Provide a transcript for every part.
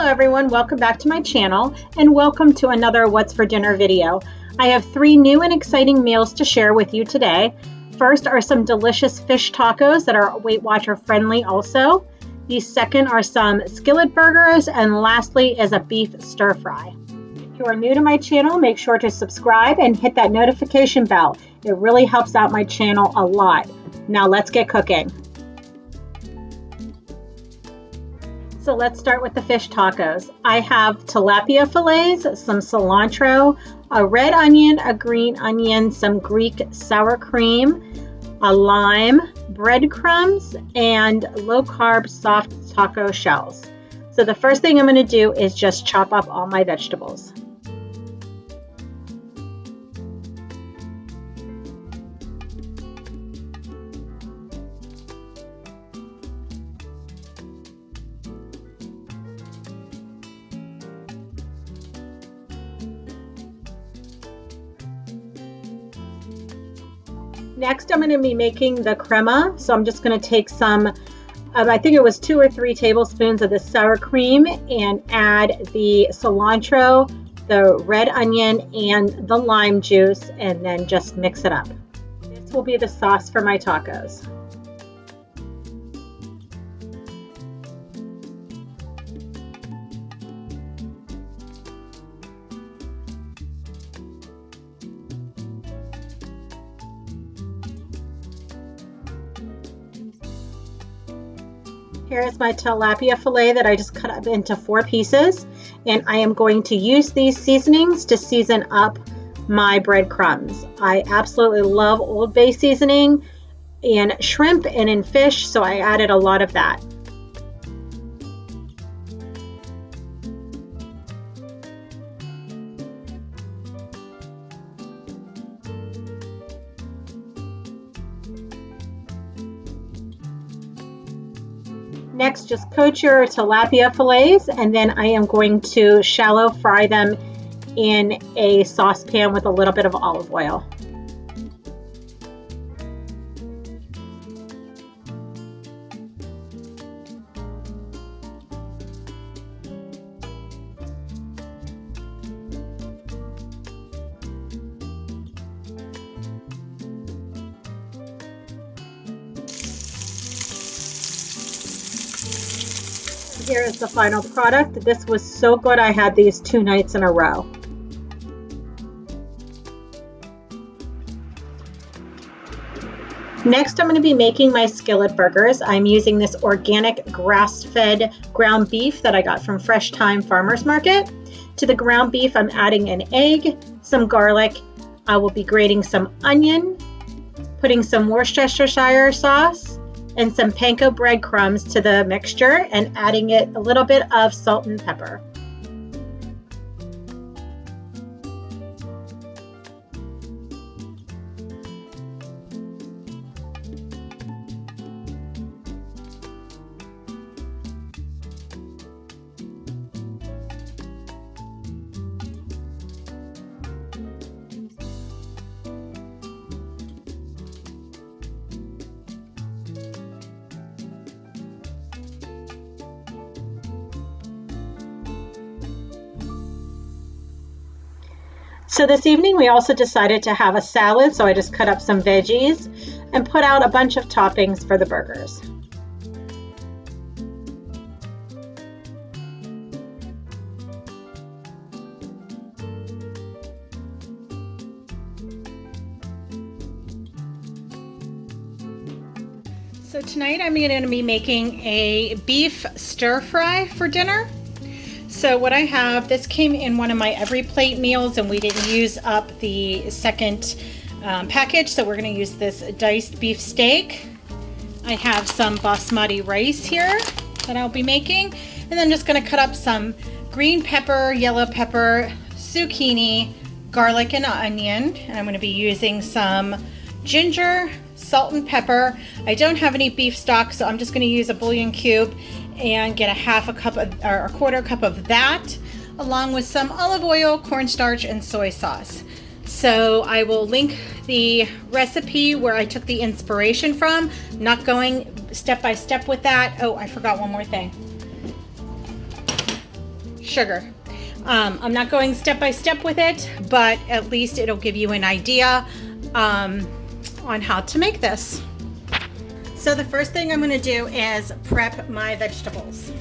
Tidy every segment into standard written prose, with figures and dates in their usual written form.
Hello everyone, welcome back to my channel and welcome to another What's for Dinner video. I have 3 new and exciting meals to share with you today. First are some delicious fish tacos that are Weight Watcher friendly also. The second are some skillet burgers, and lastly is a beef stir fry. If you are new to my channel, make sure to subscribe and hit that notification bell. It really helps out my channel a lot. Now let's get cooking. So let's start with the fish tacos. I have tilapia fillets, some cilantro, a red onion, a green onion, some Greek sour cream, a lime, breadcrumbs, and low-carb soft taco shells. So the first thing I'm going to do is just chop up all my vegetables. Next, I'm going to be making the crema. So I'm just going to take some, I think it was 2 or 3 tablespoons of the sour cream and add the cilantro, the red onion, and the lime juice, and then just mix it up. This will be the sauce for my tacos. Here is my tilapia fillet that I just cut up into 4 pieces, and I am going to use these seasonings to season up my breadcrumbs. I absolutely love Old Bay seasoning in shrimp and in fish, so I added a lot of that. Next, just coat your tilapia fillets, and then I am going to shallow fry them in a saucepan with a little bit of olive oil. Here is the final product. This was so good, I had these 2 nights in a row. Next, I'm going to be making my skillet burgers. I'm using this organic grass-fed ground beef that I got from Fresh Thyme Farmers Market. To the ground beef, I'm adding an egg, some garlic. I will be grating some onion, putting some Worcestershire sauce, and some panko breadcrumbs to the mixture, and adding it a little bit of salt and pepper. So this evening we also decided to have a salad, so I just cut up some veggies and put out a bunch of toppings for the burgers. So tonight I'm going to be making a beef stir fry for dinner. So what I have, this came in one of my every plate meals, and we didn't use up the second package, so we're going to use this diced beef steak. I have some basmati rice here that I'll be making, and then I'm just going to cut up some green pepper, yellow pepper, zucchini, garlic, and onion, and I'm going to be using some ginger, salt, and pepper. I don't have any beef stock, so I'm just going to use a bouillon cube and get a quarter cup of that, along with some olive oil, cornstarch, and soy sauce. So I will link the recipe where I took the inspiration from, not going step by step with that. Oh, I forgot one more thing. sugar. I'm not going step by step with it, but at least it'll give you an idea on how to make this. So the first thing I'm going to do is prep my vegetables.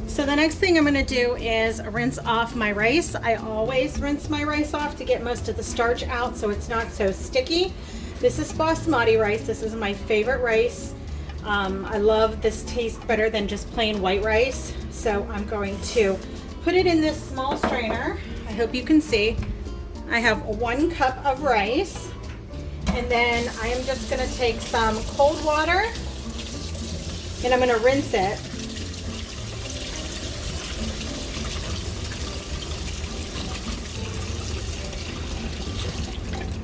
So the next thing I'm going to do is rinse off my rice. I always rinse my rice off to get most of the starch out so it's not so sticky. This is basmati rice. This is my favorite rice. I love this taste better than just plain white rice. So I'm going to put it in this small strainer. I hope you can see. I have 1 cup of rice. And then I am just going to take some cold water and I'm going to rinse it.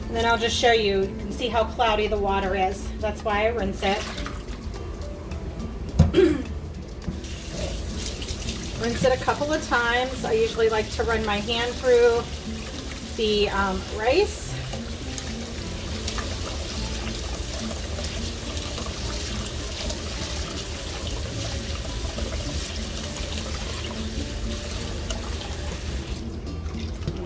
And then I'll just show you, you can see how cloudy the water is. That's why I rinse it. Rinse it a couple of times. I usually like to run my hand through the rice.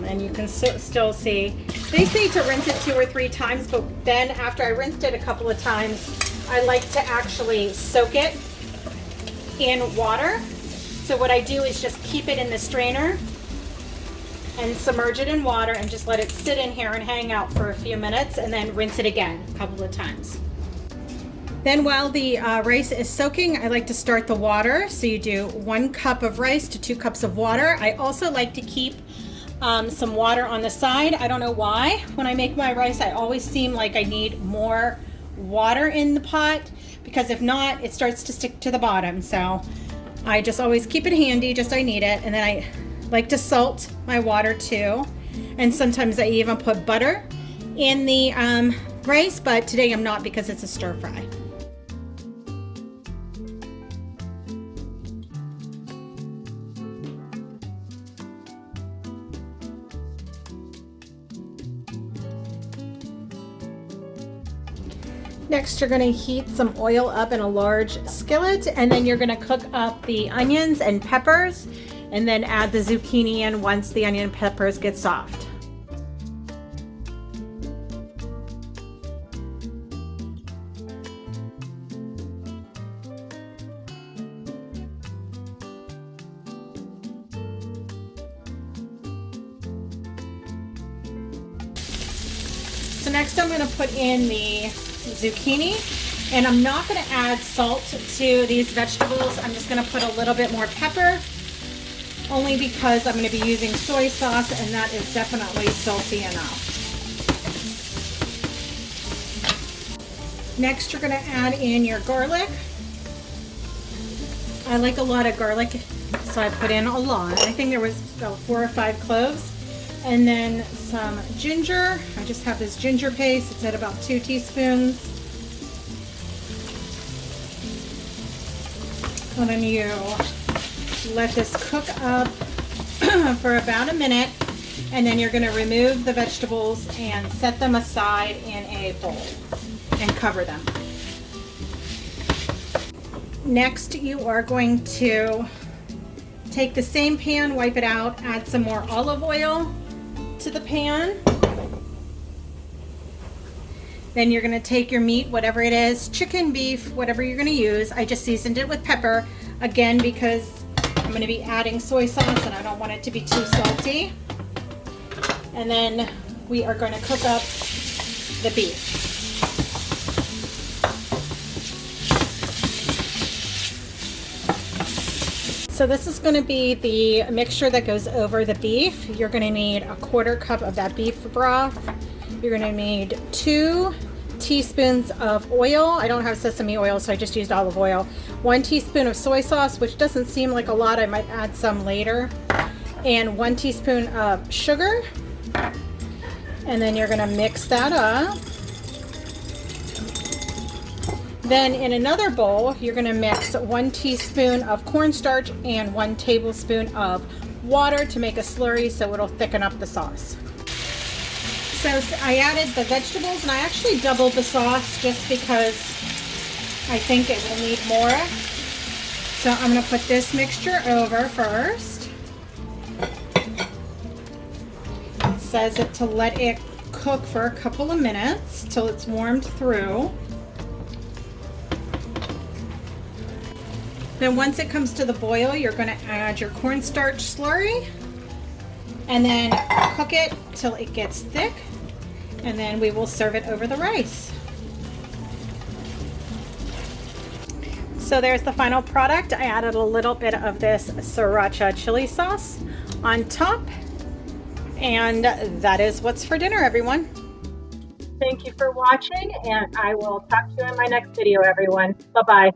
And you can still see, they say to rinse it 2 or 3 times, but then after I rinsed it a couple of times, I like to actually soak it in water. So what I do is just keep it in the strainer and submerge it in water and just let it sit in here and hang out for a few minutes and then rinse it again a couple of times. Then while the rice is soaking, I like to start the water. So you do 1 cup of rice to 2 cups of water. I also like to keep some water on the side. I don't know why. When I make my rice, I always seem like I need more water in the pot, because if not, it starts to stick to the bottom. So I just always keep it handy, just I need it. And then I like to salt my water too. And sometimes I even put butter in the rice, but today I'm not because it's a stir fry. Next, you're going to heat some oil up in a large skillet, and then you're going to cook up the onions and peppers, and then add the zucchini in once the onion and peppers get soft. So next I'm going to put in the zucchini, and I'm not going to add salt to these vegetables. I'm just going to put a little bit more pepper, only because I'm going to be using soy sauce, and that is definitely salty enough. Next, you're going to add in your garlic. I like a lot of garlic, so I put in a lot. I think there was about 4 or 5 cloves. And then some ginger. I just have this ginger paste. It's at about 2 teaspoons. And then you let this cook up for about a minute. And then you're going to remove the vegetables and set them aside in a bowl and cover them. Next, you are going to take the same pan, wipe it out, add some more olive oil to the pan. Then you're going to take your meat, whatever it is, chicken, beef, whatever you're going to use. I just seasoned it with pepper, again, because I'm going to be adding soy sauce and I don't want it to be too salty. And then we are going to cook up the beef. So this is going to be the mixture that goes over the beef. You're going to need a 1/4 cup of that beef broth. You're going to need 2 teaspoons of oil. I don't have sesame oil, so I just used olive oil. 1 teaspoon of soy sauce, which doesn't seem like a lot. I might add some later. And 1 teaspoon of sugar. And then you're going to mix that up. Then in another bowl, you're going to mix 1 teaspoon of cornstarch and 1 tablespoon of water to make a slurry so it'll thicken up the sauce. So I added the vegetables, and I actually doubled the sauce just because I think it will need more. So I'm going to put this mixture over first. It says it to let it cook for a couple of minutes till it's warmed through. Then once it comes to the boil, you're going to add your cornstarch slurry and then cook it till it gets thick, and then we will serve it over the rice. So there's the final product. I added a little bit of this sriracha chili sauce on top, and that is what's for dinner, everyone. Thank you for watching, and I will talk to you in my next video, everyone. Bye-bye.